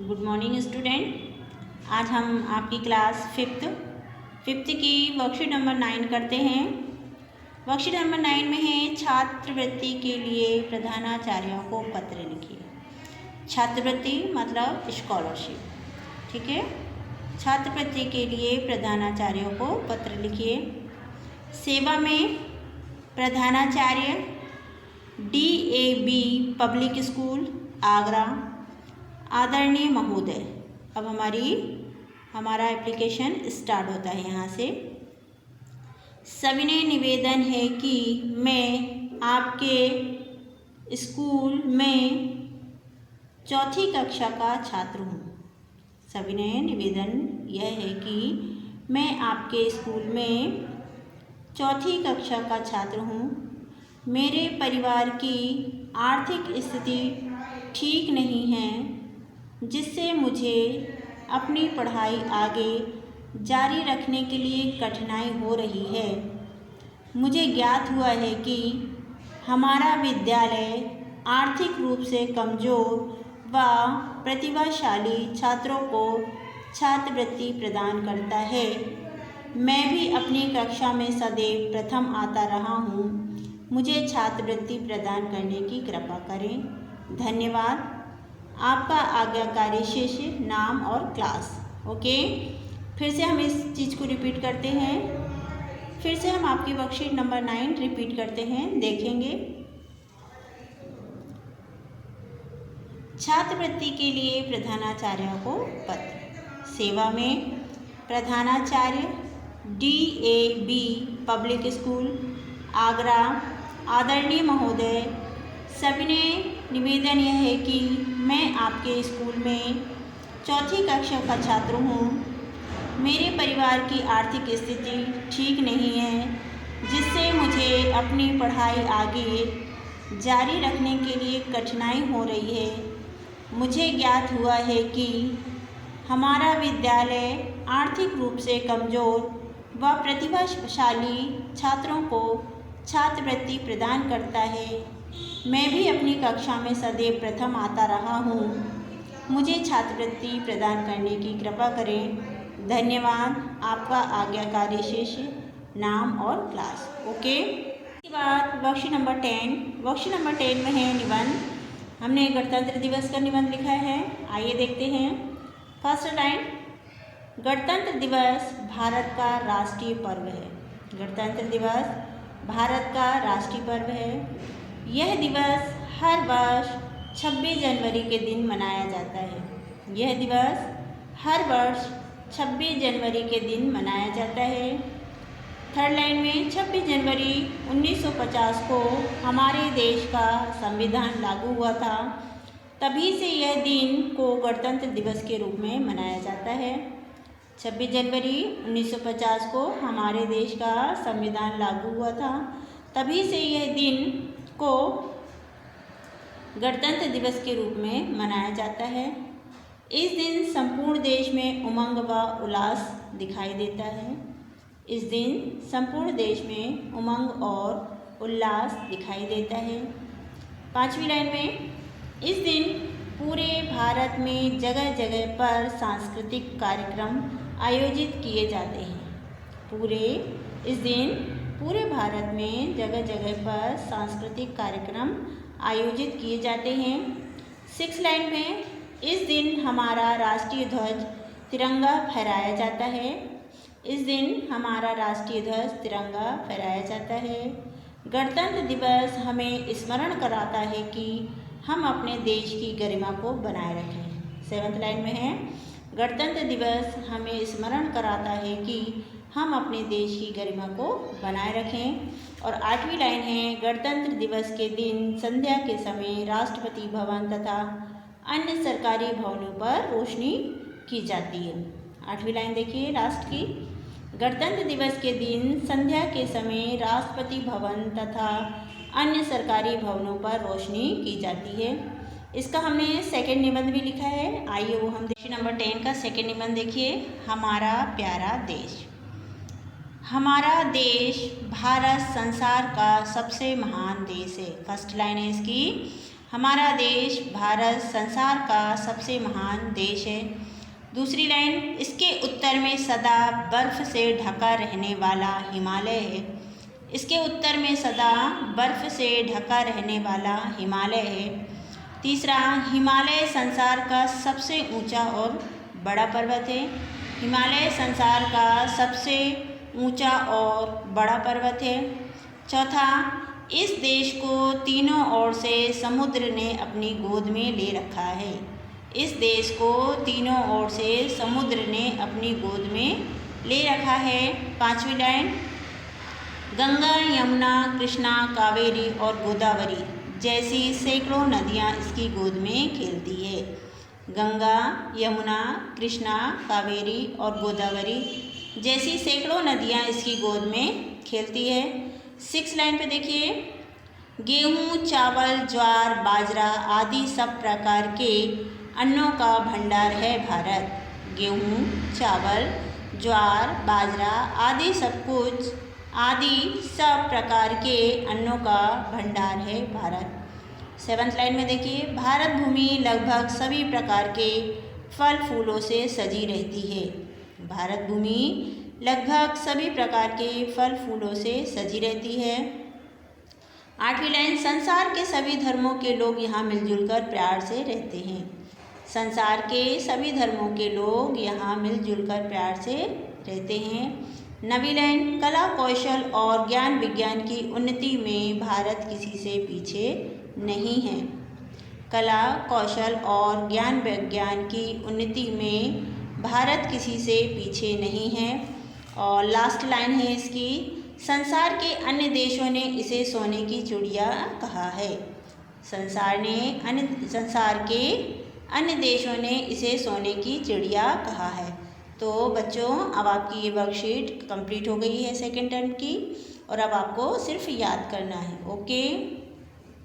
Good morning student. आज हम आपकी क्लास फिफ्थ की वर्कशीट नंबर 9 करते हैं। वर्कशीट नंबर 9 में है छात्रवृत्ति के लिए प्रधानाचार्यों को पत्र लिखिए। छात्रवृत्ति मतलब स्कॉलरशिप, ठीक है। छात्रवृत्ति के लिए प्रधानाचार्यों को पत्र लिखिए। सेवा में प्रधानाचार्य DAB पब्लिक स्कूल आगरा, आदरणीय महोदय। अब हमारा एप्लीकेशन स्टार्ट होता है यहाँ से। सविनय निवेदन है कि मैं आपके स्कूल में चौथी कक्षा का छात्र हूँ। सविनय निवेदन यह है कि मैं आपके स्कूल में चौथी कक्षा का छात्र हूँ। मेरे परिवार की आर्थिक स्थिति ठीक नहीं है, जिससे मुझे अपनी पढ़ाई आगे जारी रखने के लिए कठिनाई हो रही है। मुझे ज्ञात हुआ है कि हमारा विद्यालय आर्थिक रूप से कमज़ोर व प्रतिभाशाली छात्रों को छात्रवृत्ति प्रदान करता है। मैं भी अपनी कक्षा में सदैव प्रथम आता रहा हूँ। मुझे छात्रवृत्ति प्रदान करने की कृपा करें। धन्यवाद। आपका आज्ञाकारी शिष्य, नाम और क्लास। ओके, फिर से हम इस चीज़ को रिपीट करते हैं। फिर से हम आपकी वर्कशीट नंबर 9 रिपीट करते हैं, देखेंगे। छात्रवृत्ति के लिए प्रधानाचार्यों को पत्र। सेवा में प्रधानाचार्य DAB पब्लिक स्कूल आगरा, आदरणीय महोदय। सविनय निवेदन यह है कि मैं आपके स्कूल में चौथी कक्षा का छात्र हूँ। मेरे परिवार की आर्थिक स्थिति ठीक नहीं है, जिससे मुझे अपनी पढ़ाई आगे जारी रखने के लिए कठिनाई हो रही है। मुझे ज्ञात हुआ है कि हमारा विद्यालय आर्थिक रूप से कमज़ोर व प्रतिभाशाली छात्रों को छात्रवृत्ति प्रदान करता है। मैं भी अपनी कक्षा में सदैव प्रथम आता रहा हूँ। मुझे छात्रवृत्ति प्रदान करने की कृपा करें। धन्यवाद। आपका आज्ञाकारी शिष्य, नाम और क्लास। ओके, इसके बाद वर्कशीट नंबर 10। वर्कशीट नंबर 10 में है निबंध। हमने गणतंत्र दिवस का निबंध लिखा है। आइए देखते हैं। फर्स्ट लाइन, गणतंत्र दिवस भारत का राष्ट्रीय पर्व है। गणतंत्र दिवस भारत का राष्ट्रीय पर्व है। यह दिवस हर वर्ष 26 जनवरी के दिन मनाया जाता है। यह दिवस हर वर्ष 26 जनवरी के दिन मनाया जाता है। थर्ड लाइन में 26 जनवरी 1950 को हमारे देश का संविधान लागू हुआ था। तभी से यह दिन को गणतंत्र दिवस के रूप में मनाया जाता है। 26 जनवरी 1950 को हमारे देश का संविधान लागू हुआ था। तभी से यह दिन को गणतंत्र दिवस के रूप में मनाया जाता है। इस दिन संपूर्ण देश में उमंग व उल्लास दिखाई देता है। इस दिन संपूर्ण देश में उमंग और उल्लास दिखाई देता है। पांचवी लाइन में, इस दिन पूरे भारत में जगह जगह पर सांस्कृतिक कार्यक्रम आयोजित किए जाते हैं। इस दिन पूरे भारत में जगह जगह पर सांस्कृतिक कार्यक्रम आयोजित किए जाते हैं। 6 लाइन में, इस दिन हमारा राष्ट्रीय ध्वज तिरंगा फहराया जाता है। इस दिन हमारा राष्ट्रीय ध्वज तिरंगा फहराया जाता है। गणतंत्र दिवस हमें स्मरण कराता है कि हम अपने देश की गरिमा को बनाए रखें। 7th लाइन में है, गणतंत्र दिवस हमें स्मरण कराता है कि हम अपने देश की गरिमा को बनाए रखें। और 8वीं लाइन है, गणतंत्र दिवस के दिन संध्या के समय राष्ट्रपति भवन तथा अन्य सरकारी भवनों पर रोशनी की जाती है। 8वीं लाइन देखिए लास्ट की, गणतंत्र दिवस के दिन संध्या के समय राष्ट्रपति भवन तथा अन्य सरकारी भवनों पर रोशनी की जाती है। इसका हमने सेकंड निबंध भी लिखा है। आइए वो हम देखिए। नंबर 10 का सेकंड निबंध देखिए। हमारा प्यारा देश। हमारा देश भारत संसार का सबसे महान देश है। फर्स्ट लाइन है इसकी, हमारा देश भारत संसार का सबसे महान देश है। दूसरी लाइन, इसके उत्तर में सदा बर्फ़ से ढका रहने वाला हिमालय है। इसके उत्तर में सदा बर्फ़ से ढका रहने वाला हिमालय है। तीसरा, हिमालय संसार का सबसे ऊंचा और बड़ा पर्वत है। हिमालय संसार का सबसे ऊंचा और बड़ा पर्वत है। चौथा, इस देश को तीनों ओर से समुद्र ने अपनी गोद में ले रखा है। इस देश को तीनों ओर से समुद्र ने अपनी गोद में ले रखा है। पांचवी लाइन, गंगा, यमुना, कृष्णा, कावेरी और गोदावरी जैसी सैकड़ों नदियाँ इसकी गोद में खेलती है। गंगा, यमुना, कृष्णा, कावेरी और गोदावरी जैसी सैकड़ों नदियाँ इसकी गोद में खेलती है। 6 लाइन पे देखिए, गेहूँ, चावल, ज्वार, बाजरा आदि सब प्रकार के अन्नों का भंडार है भारत। गेहूँ, चावल, ज्वार, बाजरा आदि सब प्रकार के अन्नों का भंडार है भारत। 7th लाइन में देखिए, भारत भूमि लगभग सभी प्रकार के फल फूलों से सजी रहती है। भारत भूमि लगभग सभी प्रकार के फल फूलों से सजी रहती है। 8वीं लाइन, संसार के सभी धर्मों के लोग यहाँ मिलजुल कर प्यार से रहते हैं। संसार के सभी धर्मों के लोग यहाँ मिलजुल कर प्यार से रहते हैं। 9वीं लाइन, कला, कौशल और ज्ञान विज्ञान की उन्नति में भारत किसी से पीछे नहीं है। कला, कौशल और ज्ञान विज्ञान की उन्नति में भारत किसी से पीछे नहीं है। और लास्ट लाइन है इसकी, संसार के अन्य देशों ने इसे सोने की चिड़िया कहा है। संसार के अन्य देशों ने इसे सोने की चिड़िया कहा है। तो बच्चों, अब आपकी ये वर्कशीट कंप्लीट हो गई है सेकेंड टर्म की, और अब आपको सिर्फ याद करना है। ओके।